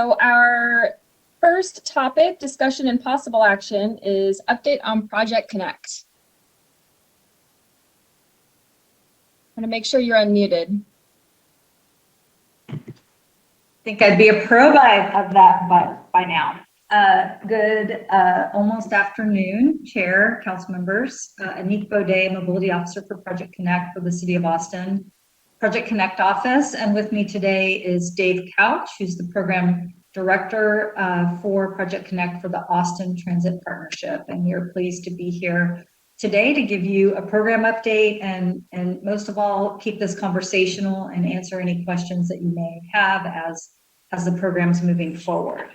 So our first topic, discussion and possible action, is update on Project Connect. I'm going to make sure you're unmuted. I think I'd be a pro of that by now. Good almost afternoon, Chair, Council members. Anik Baudet, Mobility Officer for Project Connect for the City of Austin, Project Connect office. And with me today is Dave Couch, who's the Program Director for Project Connect for the Austin Transit Partnership. And we're pleased to be here today to give you a program update and most of all, keep this conversational and answer any questions that you may have as the program's moving forward.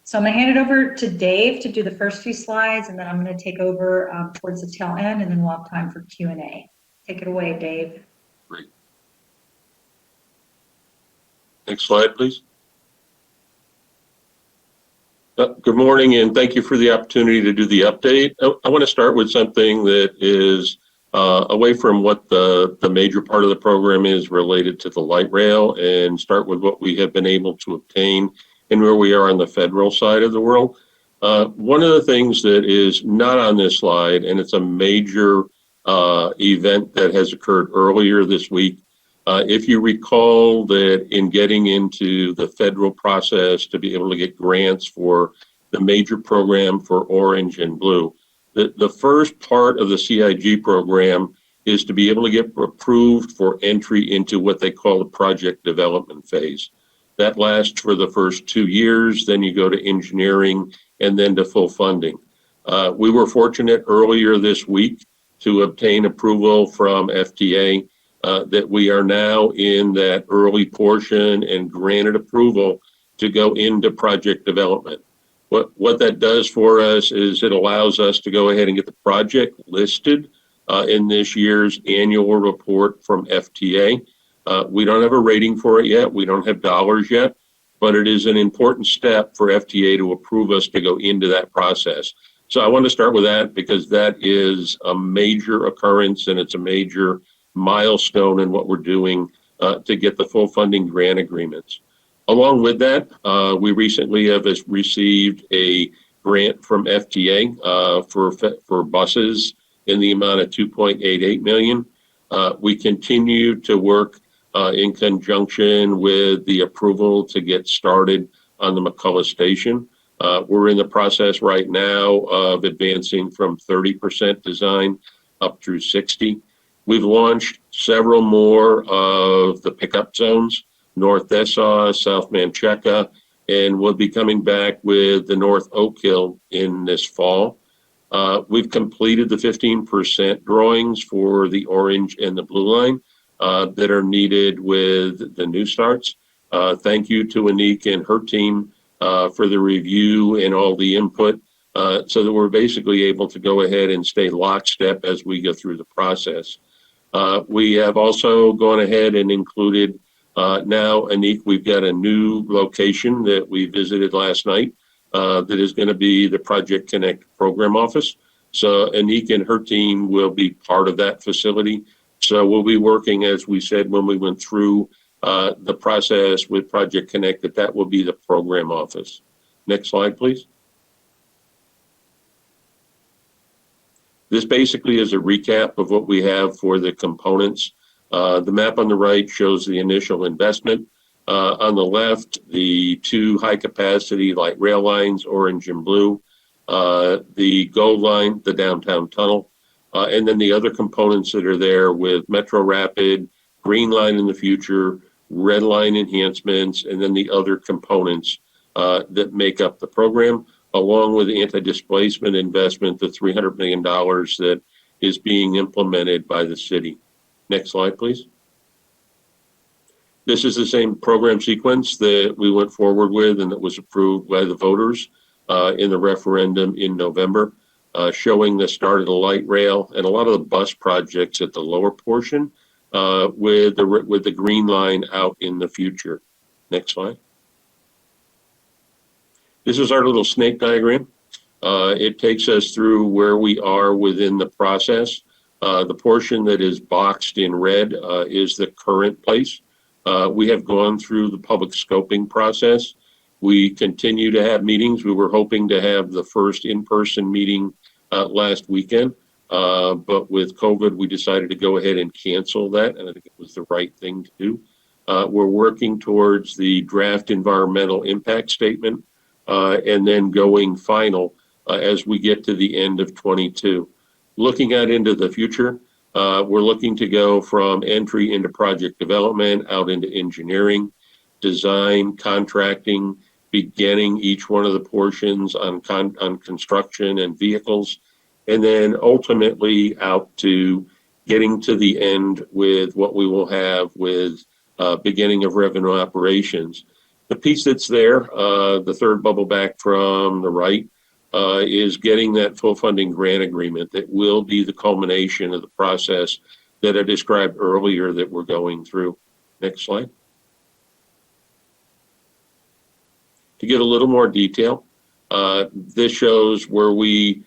So I'm going to hand it over to Dave to do the first few slides, and then I'm going to take over towards the tail end, and then we'll have time for Q&A. Take it away, Dave. Great. Next slide, please. Good morning, and thank you for the opportunity to do the update. I want to start with something that is away from what the major part of the program is related to the light rail, and start with what we have been able to obtain and where we are on the federal side of the world. One of the things that is not on this slide, and it's a major event that has occurred earlier this week. If you recall that in getting into the federal process to be able to get grants for the major program for Orange and Blue, the first part of the CIG program is to be able to get approved for entry into what they call the project development phase. That lasts for the first 2 years, then you go to engineering and then to full funding. We were fortunate earlier this week to obtain approval from FTA that we are now in that early portion and granted approval to go into project development. What that does for us is it allows us to go ahead and get the project listed in this year's annual report from FTA. We don't have a rating for it yet. We don't have dollars yet, but it is an important step for FTA to approve us to go into that process. So I want to start with that because that is a major occurrence and it's a major milestone in what we're doing to get the full funding grant agreements. Along with that, we recently have received a grant from FTA for buses in the amount of $2.88 million. We continue to work in conjunction with the approval to get started on the McCullough station. We're in the process right now of advancing from 30% design up through 60. We've launched several more of the pickup zones, North Dessaw, South Mancheca, and we'll be coming back with the North Oak Hill in this fall. We've completed the 15% drawings for the orange and the blue line that are needed with the new starts. Thank you to Anik and her team for the review and all the input so that we're basically able to go ahead and stay lockstep as we go through the process. We have also gone ahead and included now, Anik, we've got a new location that we visited last night that is going to be the Project Connect program office. So Anik and her team will be part of that facility. So we'll be working, as we said when we went through the process with Project Connect, that will be the program office. Next slide, please. This basically is a recap of what we have for the components. The map on the right shows the initial investment. On the left, the two high-capacity light rail lines, orange and blue, the gold line, the downtown tunnel, and then the other components that are there with Metro Rapid, green line in the future, red line enhancements, and then the other components that make up the program, along with anti-displacement investment, the $300 million that is being implemented by the city. Next slide, please. This is the same program sequence that we went forward with and that was approved by the voters in the referendum in November, showing the start of the light rail and a lot of the bus projects at the lower portion with the green line out in the future. Next slide. This is our little snake diagram. It takes us through where we are within the process. The portion that is boxed in red is the current place. We have gone through the public scoping process, We continue to have meetings. We were hoping to have the first in-person meeting last weekend, but with COVID, we decided to go ahead and cancel that, and I think it was the right thing to do. We're working towards the draft environmental impact statement and then going final as we get to the end of 22. Looking out into the future, we're looking to go from entry into project development, out into engineering, design, contracting, beginning each one of the portions on construction and vehicles, and then ultimately out to getting to the end with what we will have with beginning of revenue operations. The piece that's there, the third bubble back from the right, is getting that full funding grant agreement that will be the culmination of the process that I described earlier that we're going through. Next slide. To get a little more detail, this shows where we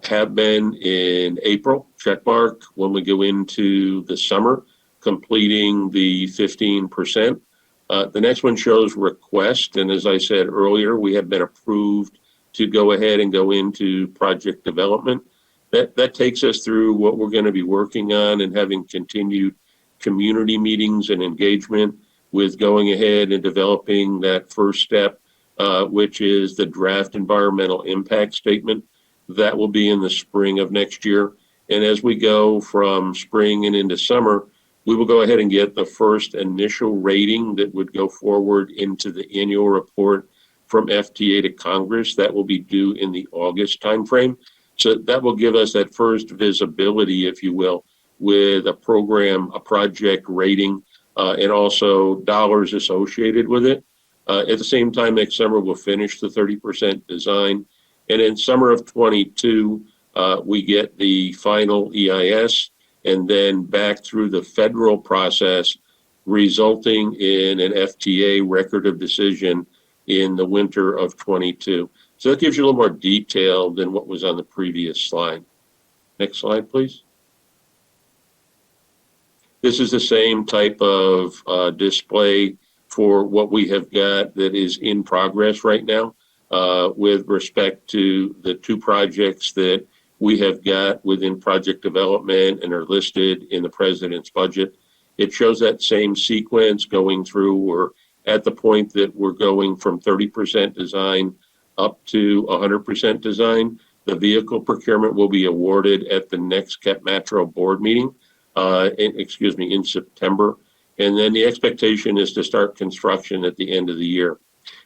have been in April, check mark, when we go into the summer, completing the 15%. The next one shows request, and as I said earlier, we have been approved to go ahead and go into project development. That takes us through what we're going to be working on and having continued community meetings and engagement with going ahead and developing that first step, which is the draft environmental impact statement. That will be in the spring of next year. And as we go from spring and into summer, we will go ahead and get the first initial rating that would go forward into the annual report from FTA to Congress. That will be due in the August timeframe. So that will give us that first visibility, if you will, with a program, a project rating, and also dollars associated with it. At the same time, next summer, we'll finish the 30% design. And in summer of 22, we get the final EIS and then back through the federal process, resulting in an FTA record of decision in the winter of 22. So that gives you a little more detail than what was on the previous slide. Next slide, please. This is the same type of display for what we have got that is in progress right now with respect to the two projects that we have got within project development and are listed in the president's budget. It shows that same sequence going through. We're at the point that we're going from 30% design up to 100% design. The vehicle procurement will be awarded at the next CAPMatro board meeting, in September. And then the expectation is to start construction at the end of the year.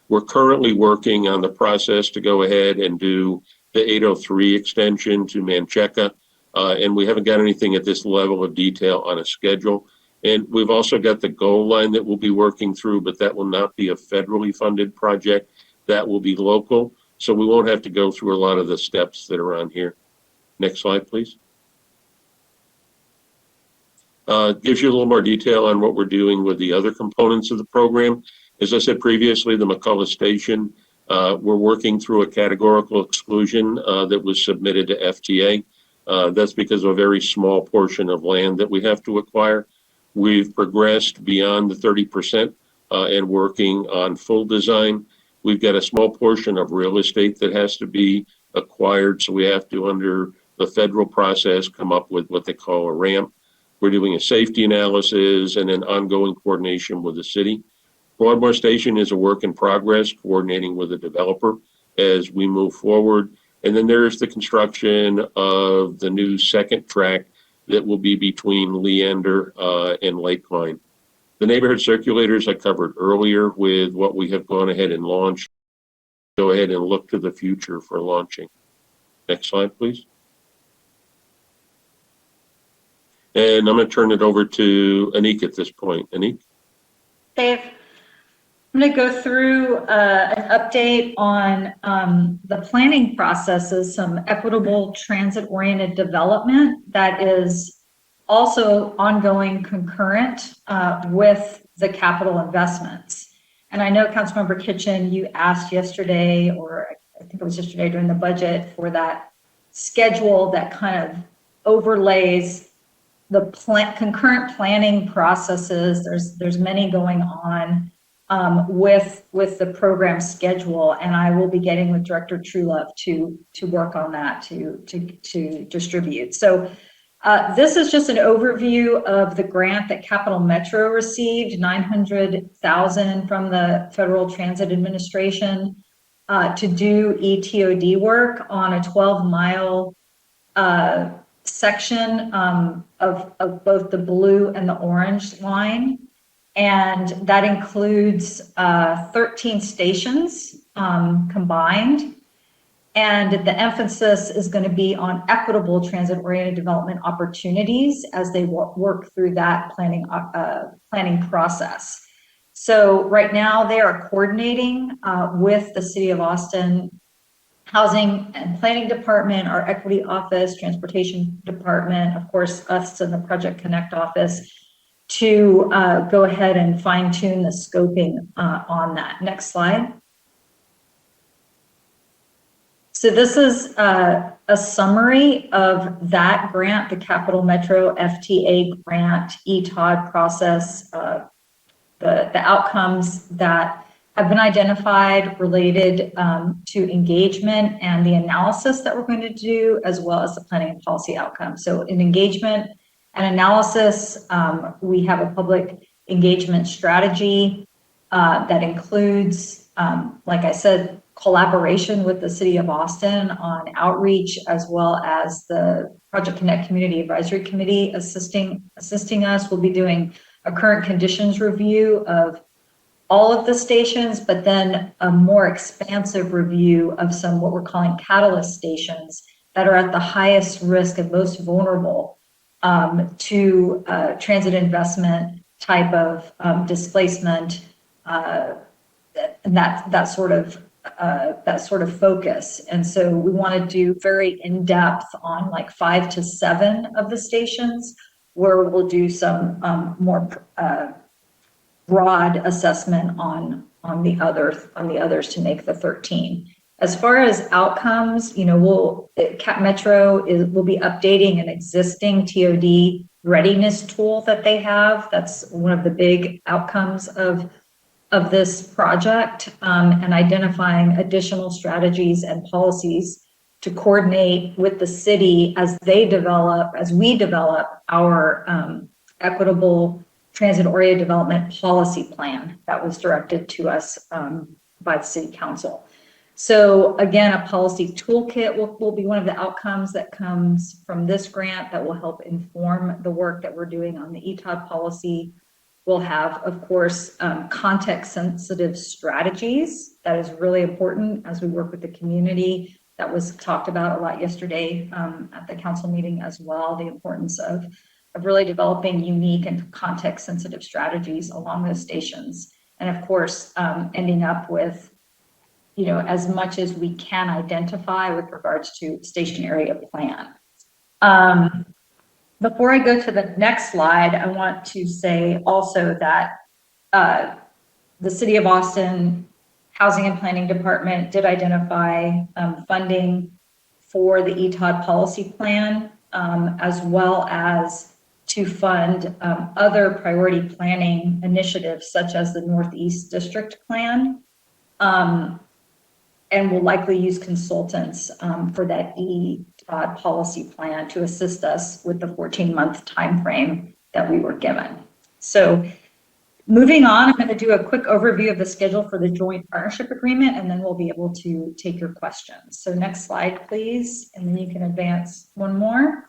We're currently working on the process to go ahead and do the 803 extension to Mancheca, and we haven't got anything at this level of detail on a schedule. And we've also got the goal line that we'll be working through, but that will not be a federally funded project. That will be local, so we won't have to go through a lot of the steps that are on here. Next slide, please. Gives you a little more detail on what we're doing with the other components of the program. As I said previously, the McCullough Station, we're working through a categorical exclusion that was submitted to FTA. That's because of a very small portion of land that we have to acquire. We've progressed beyond the 30% and working on full design. We've got a small portion of real estate that has to be acquired, so we have to, under the federal process, come up with what they call a ramp. We're doing a safety analysis and an ongoing coordination with the city. Broadmoor Station is a work in progress, coordinating with the developer as we move forward. And then there's the construction of the new second track that will be between Leander and Lakeline. The neighborhood circulators I covered earlier with what we have gone ahead and launched. Go ahead and look to the future for launching. Next slide, please. And I'm going to turn it over to Anik at this point. Anik? Dave, I'm going to go through an update on the planning processes, some equitable transit-oriented development that is also ongoing concurrent with the capital investments. And I know, Councilmember Kitchen, you asked yesterday, or I think it was yesterday during the budget, for that schedule that kind of overlays the concurrent planning processes. There's many going on with the program schedule, and I will be getting with Director Truelove to work on that to distribute. So this is just an overview of the grant that Capital Metro received, $900,000 from the Federal Transit Administration to do ETOD work on a 12-mile section of both the blue and the orange line. And that includes 13 stations combined. And the emphasis is going to be on equitable transit-oriented development opportunities as they work through that planning process. So right now they are coordinating with the City of Austin Housing and Planning Department, our Equity Office, Transportation Department, of course, us in the Project Connect Office, to go ahead and fine tune the scoping on that. Next slide. So this is a summary of that grant, the Capital Metro FTA grant ETOD process, the outcomes that have been identified related to engagement and the analysis that we're going to do, as well as the planning and policy outcomes. So in engagement and analysis, we have a public engagement strategy that includes, like I said, collaboration with the City of Austin on outreach, as well as the Project Connect Community Advisory Committee assisting us. We'll be doing a current conditions review of all of the stations, but then a more expansive review of some what we're calling catalyst stations that are at the highest risk and most vulnerable to transit investment type of displacement, and that sort of focus. And so we want to do very in-depth on like 5 to 7 of the stations, where we'll do some more broad assessment on the others to make the 13. As far as outcomes, you know, Cap Metro will be updating an existing TOD readiness tool that they have. That's one of the big outcomes of this project, and identifying additional strategies and policies to coordinate with the city as we develop our equitable transit-oriented development policy plan that was directed to us by the City Council. So again, a policy toolkit will be one of the outcomes that comes from this grant that will help inform the work that we're doing on the ETOD policy. We'll have, of course, context-sensitive strategies. That is really important as we work with the community. That was talked about a lot yesterday at the council meeting as well, the importance of really developing unique and context-sensitive strategies along those stations. And of course, ending up with, you know, as much as we can identify with regards to station area plan. Before I go to the next slide, I want to say also that the City of Austin Housing and Planning Department did identify funding for the ETOD policy plan, as well as to fund other priority planning initiatives, such as the Northeast District Plan, and will likely use consultants for that ETOD policy plan to assist us with the 14-month timeframe that we were given. So moving on, I'm going to do a quick overview of the schedule for the joint partnership agreement, and then we'll be able to take your questions. So next slide, please, and then you can advance one more.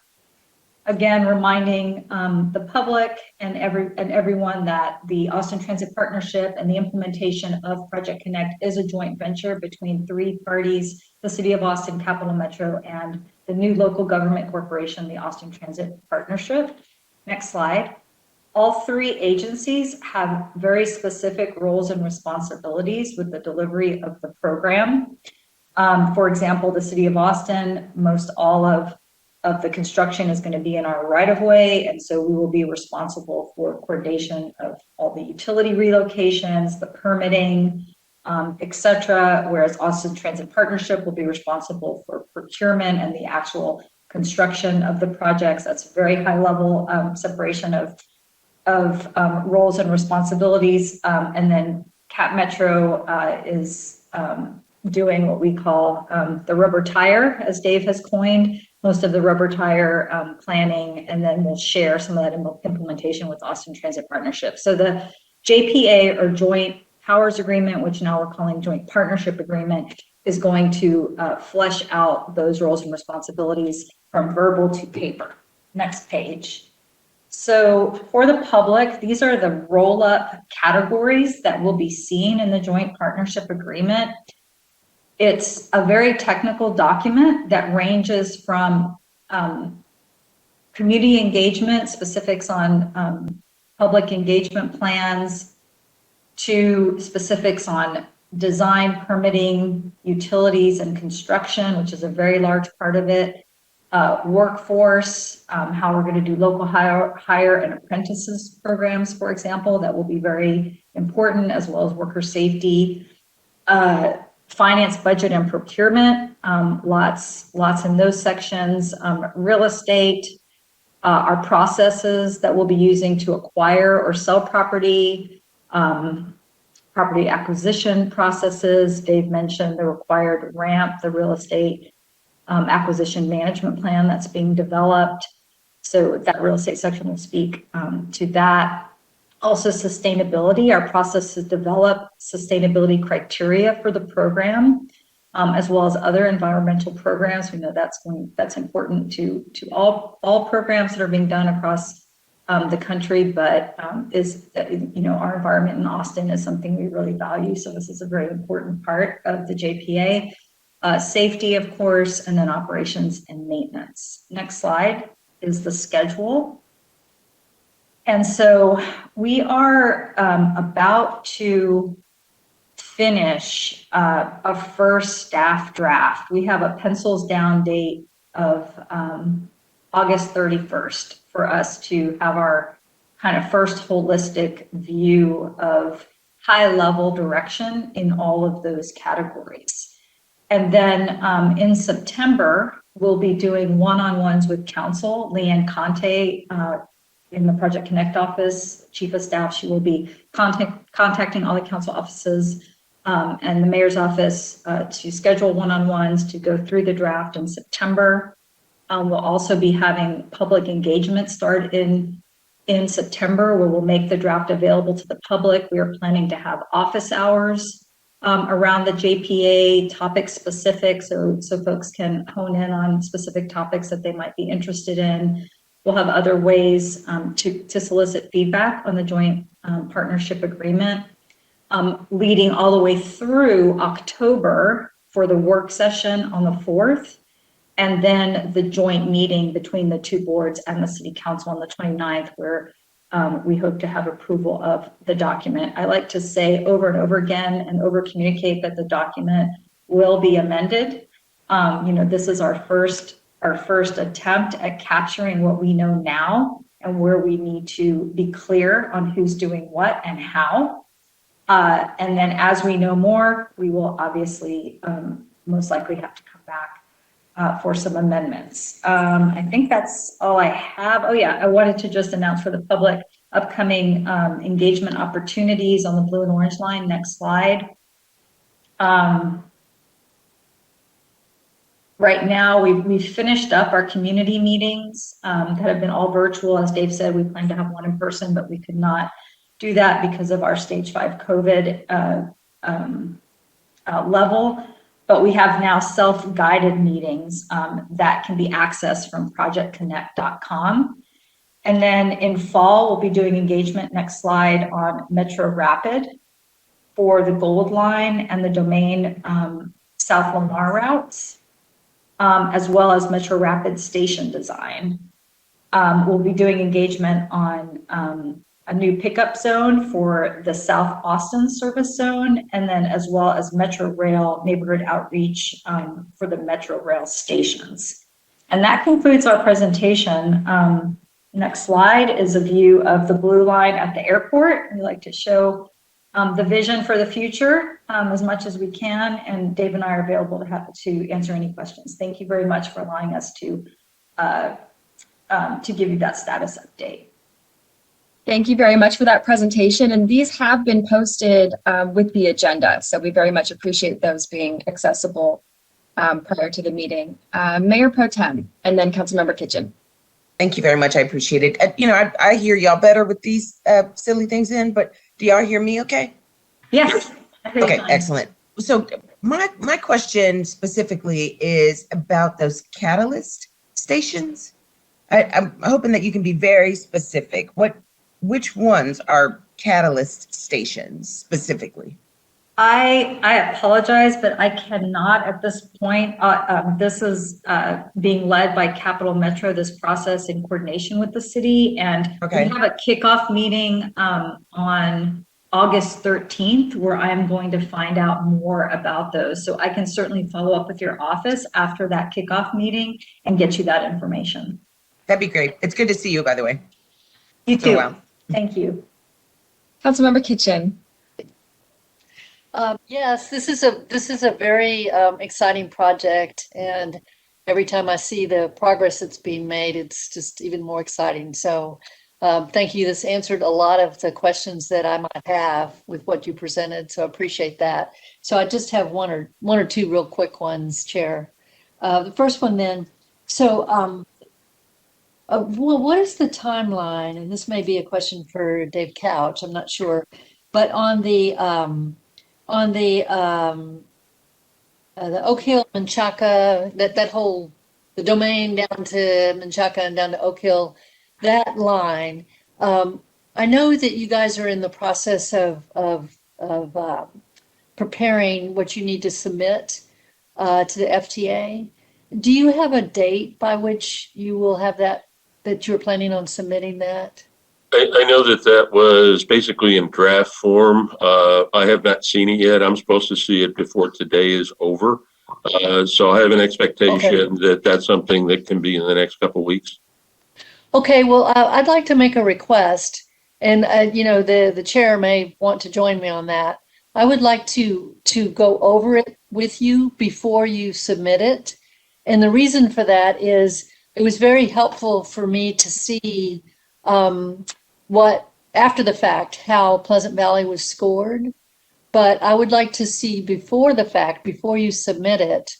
Again, reminding the public and everyone that the Austin Transit Partnership and the implementation of Project Connect is a joint venture between 3 parties: the City of Austin, Capital Metro, and the new local government corporation, the Austin Transit Partnership. Next slide. All 3 agencies have very specific roles and responsibilities with the delivery of the program. For example, the City of Austin, most all of the construction is going to be in our right-of-way, and so we will be responsible for coordination of all the utility relocations, the permitting, etc. Whereas Austin Transit Partnership will be responsible for procurement and the actual construction of the projects. That's very high-level separation of roles and responsibilities, and then Cap Metro is doing what we call the rubber tire, as Dave has coined, most of the rubber tire planning, and then we'll share some of that implementation with Austin Transit Partnership. So the JPA, or Joint Powers Agreement, which now we're calling Joint Partnership Agreement, is going to flesh out those roles and responsibilities from verbal to paper. Next page. So for the public, these are the roll-up categories that will be seen in the Joint Partnership Agreement. It's a very technical document that ranges from community engagement, specifics on public engagement plans, to specifics on design, permitting, utilities, and construction, which is a very large part of it. Workforce, how we're going to do local hire and apprentices programs, for example, that will be very important, as well as worker safety. Finance, budget, and procurement, lots in those sections. Real estate, our processes that we'll be using to acquire or sell property, property acquisition processes. Dave mentioned the required RAMP, the real estate acquisition management plan that's being developed. So that real estate section will speak to that. Also sustainability, our process to develop sustainability criteria for the program, as well as other environmental programs. We know that's important to all programs that are being done across the country, but our environment in Austin is something we really value. So this is a very important part of the JPA. Safety, of course, and then operations and maintenance. Next slide is the schedule. And so we are about to finish a first staff draft. We have a pencils down date of August 31st for us to have our kind of first holistic view of high level direction in all of those categories. And then in September, we'll be doing one-on-ones with council. Leanne Conte in the Project Connect office, chief of staff, she will be contacting all the council offices and the mayor's office to schedule one-on-ones to go through the draft in September. We'll also be having public engagement start in September, where we'll make the draft available to the public. We are planning to have office hours around the JPA, topic specific, so folks can hone in on specific topics that they might be interested in. We'll have other ways to solicit feedback on the joint partnership agreement, leading all the way through October for the work session on the 4th, and then the joint meeting between the two boards and the city council on the 29th, where we hope to have approval of the document. I like to say over and over again and over communicate that the document will be amended. This is our first attempt at capturing what we know now and where we need to be clear on who's doing what and how. And then as we know more, we will obviously most likely have to come back for some amendments. I think that's all I have. Oh yeah, I wanted to just announce for the public upcoming engagement opportunities on the blue and orange line. Next slide. Right now, we've finished up our community meetings that have been all virtual. As Dave said, we planned to have one in person, but we could not do that because of our stage 5 COVID level. But we have now self-guided meetings that can be accessed from projectconnect.com. And then in fall, we'll be doing engagement, next slide, on Metro Rapid for the Gold Line and the Domain South Lamar routes, as well as Metro Rapid station design. We'll be doing engagement on a new pickup zone for the South Austin service zone, and then as well as Metro Rail neighborhood outreach for the Metro Rail stations. And that concludes our presentation. Next slide is a view of the blue line at the airport. We like to show the vision for the future as much as we can, and Dave and I are available to answer any questions. Thank you very much for allowing us to give you that status update. Thank you very much for that presentation. And these have been posted with the agenda. So we very much appreciate those being accessible prior to the meeting. Mayor Pro Tem and then Councilmember Kitchen. Thank you very much. I appreciate it. I hear y'all better with these silly things in, but do y'all hear me okay? Yes. Okay, excellent. So my question specifically is about those catalyst stations. I'm hoping that you can be very specific. Which ones are catalyst stations specifically? I apologize, but I cannot at this point. This is being led by Capital Metro, this process in coordination with the city. And Okay. we have a kickoff meeting on August 13th, where I'm going to find out more about those. So I can certainly follow up with your office after that kickoff meeting and get you that information. That'd be great. It's good to see you, by the way. You So too. well. Thank you. Councilmember Kitchen. Yes, this is a very exciting project, and every time I see the progress that's being made, it's just even more exciting. So thank you. This answered a lot of the questions that I might have with what you presented, so I appreciate that. So I just have one or two real quick ones, Chair. The first one then, so well, what is the timeline? And this may be a question for Dave Couch, I'm not sure, but on the Oak Hill, Menchaca, that whole, the domain down to Menchaca and down to Oak Hill, that line, I know that you guys are in the process of preparing what you need to submit to the FTA. Do you have a date by which you will have that you're planning on submitting that? I know that was basically in draft form. I have not seen it yet. I'm supposed to see it before today is over. So I have an expectation that that's something that can be in the next couple of weeks. Okay, well, I'd like to make a request, and the chair may want to join me on that. I would like to go over it with you before you submit it. And the reason for that is it was very helpful for me to see what, after the fact, how Pleasant Valley was scored. But I would like to see before the fact, before you submit it,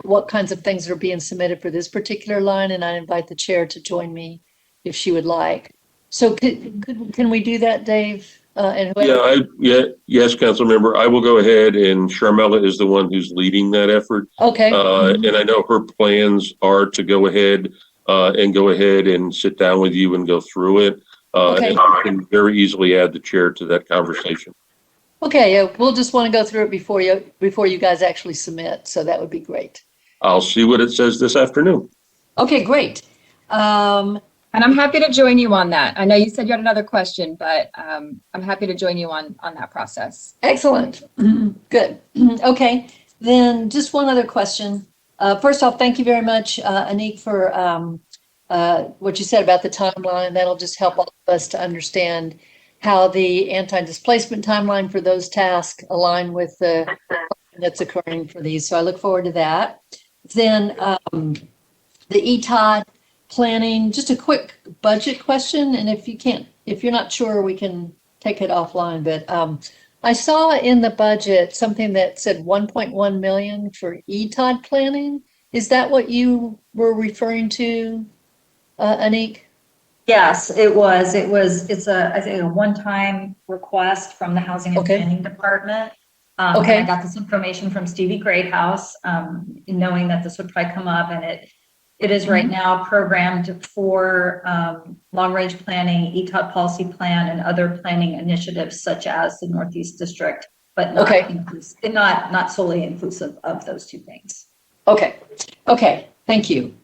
what kinds of things are being submitted for this particular line. And I invite the chair to join me if she would like. So can we do that, Dave? And whoever? Yes, council member. I will go ahead, and Sharmella is the one who's leading that effort. Okay. And I know her plans are to go ahead and sit down with you and go through it. Okay. And I can very easily add the chair to that conversation. Okay, we'll just want to go through it before you guys actually submit. So that would be great. I'll see what it says this afternoon. Okay, great. And I'm happy to join you on that. I know you said you had another question, but I'm happy to join you on that process. Excellent. Good. Okay, then just one other question. First off, thank you very much, Anik, for what you said about the timeline. That'll just help all of us to understand how the anti-displacement timeline for those tasks align with the that's occurring for these. So I look forward to that. Then the ETOD planning, just a quick budget question. And if you're not sure, we can take it offline. But I saw in the budget something that said 1.1 million for ETOD planning. Is that what you were referring to, Anik? Yes, it was. It's I think a one-time request from the Housing and Planning Department. And I got this information from Stevie Greathouse, knowing that this would probably come up, and it is right now programmed for long-range planning, ETOD policy plan, and other planning initiatives such as the Northeast District, but not solely inclusive of those two things. Okay, thank you.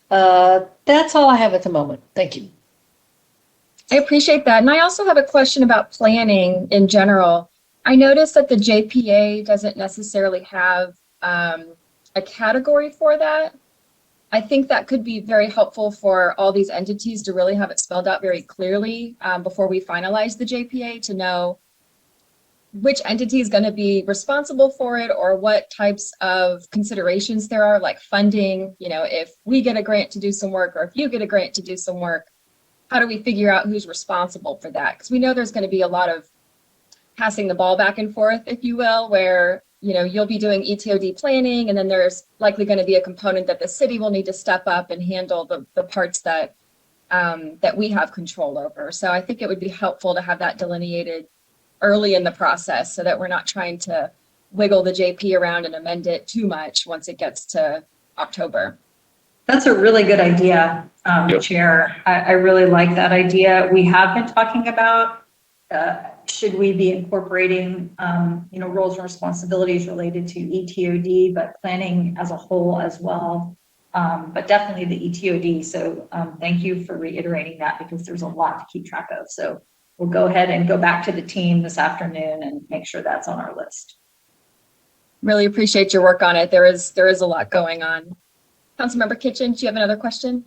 That's all I have at the moment. Thank you. I appreciate that. And I also have a question about planning in general. I noticed that the JPA doesn't necessarily have a category for that. I think that could be very helpful for all these entities to really have it spelled out very clearly before we finalize the JPA, to know which entity is going to be responsible for it, or what types of considerations there are, like funding. You know, if we get a grant to do some work, or if you get a grant to do some work, how do we figure out who's responsible for that? Because we know there's going to be a lot of passing the ball back and forth, if you will, where, you know, you'll be doing ETOD planning, and then there's likely going to be a component that the city will need to step up and handle the parts that that we have control over. So I think it would be helpful to have that delineated early in the process so that we're not trying to wiggle the JP around and amend it too much once it gets to October. That's a really good idea, Yep. Chair. I really like that idea. We have been talking about, should we be incorporating, you know, roles and responsibilities related to ETOD, but planning as a whole as well. But definitely the ETOD. So thank you for reiterating that, because there's a lot to keep track of. So we'll go ahead and go back to the team this afternoon and make sure that's on our list. Really appreciate your work on it. There is a lot going on. Councilmember Kitchen, do you have another question?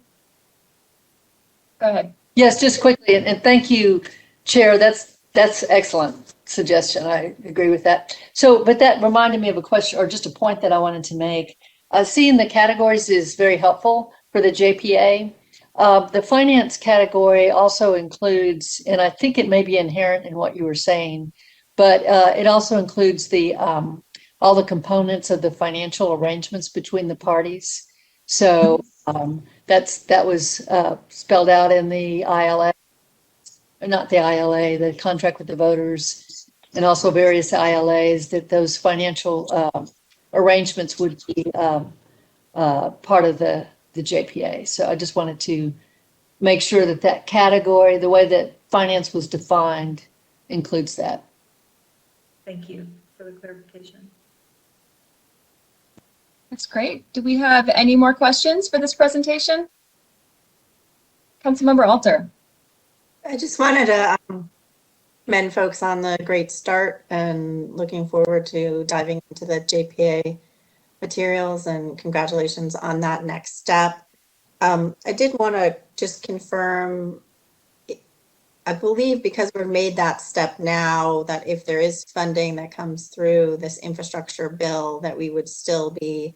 Go ahead. Yes, just quickly, and thank you, Chair. That's excellent suggestion. I agree with that. So, but that reminded me of a question, or just a point that I wanted to make. Seeing the categories is very helpful for the JPA. The finance category also includes, and I think it may be inherent in what you were saying, but it also includes the all the components of the financial arrangements between the parties. So that was spelled out in the ILA, not the ILA, the contract with the voters, and also various ILAs, that those financial arrangements would be part of the JPA. So I just wanted to make sure that that category, the way that finance was defined, includes that. Thank you for the clarification. That's great. Do we have any more questions for this presentation? Councilmember Alter. I just wanted to commend folks on the great start, and looking forward to diving into the JPA materials, and congratulations on that next step. I did want to just confirm, I believe because we've made that step now, that if there is funding that comes through this infrastructure bill, that we would still be,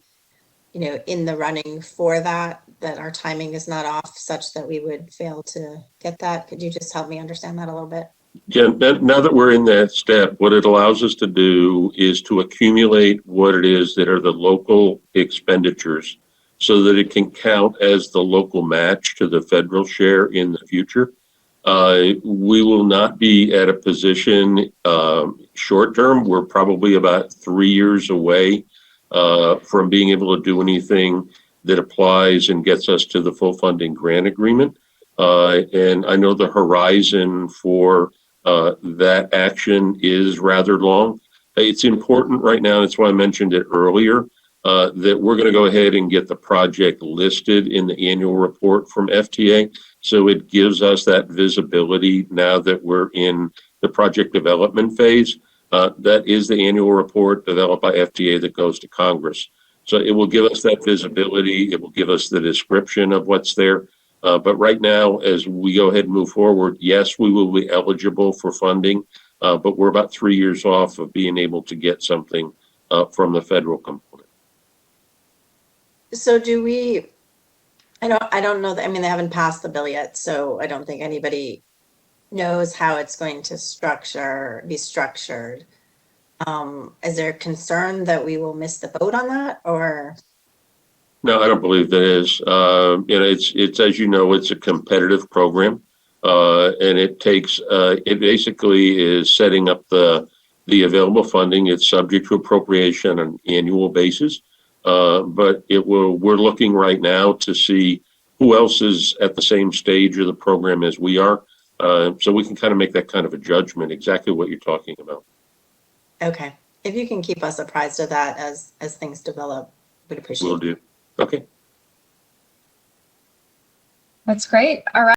you know, in the running for that our timing is not off such that we would fail to get that. Could you just help me understand that a little bit? Yeah, now that we're in that step, what it allows us to do is to accumulate what it is that are the local expenditures, so that it can count as the local match to the federal share in the future. We will not be at a position short term. We're probably about 3 years away from being able to do anything that applies and gets us to the full funding grant agreement. And I know the horizon for that action is rather long. It's important right now, that's why I mentioned it earlier, that we're going to go ahead and get the project listed in the annual report from FTA. So it gives us that visibility now that we're in the project development phase. That is the annual report developed by FTA that goes to Congress. So it will give us that visibility. It will give us the description of what's there. But right now, as we go ahead and move forward, yes, we will be eligible for funding, but we're about 3 years off of being able to get something from the federal component. So do we, I don't know that, I mean, they haven't passed the bill yet, so I don't think anybody knows how it's going to be structured. Is there concern that we will miss the boat on that, or? No, I don't believe that is. It's as you know, it's a competitive program, and it takes. It basically is setting up the available funding. It's subject to appropriation on an annual basis, but we're looking right now to see who else is at the same stage of the program as we are, so we can kind of make that kind of a judgment. Exactly what you're talking about. Okay, if you can keep us apprised of that as things develop, we'd appreciate it. Will do. Okay. That's great. All right.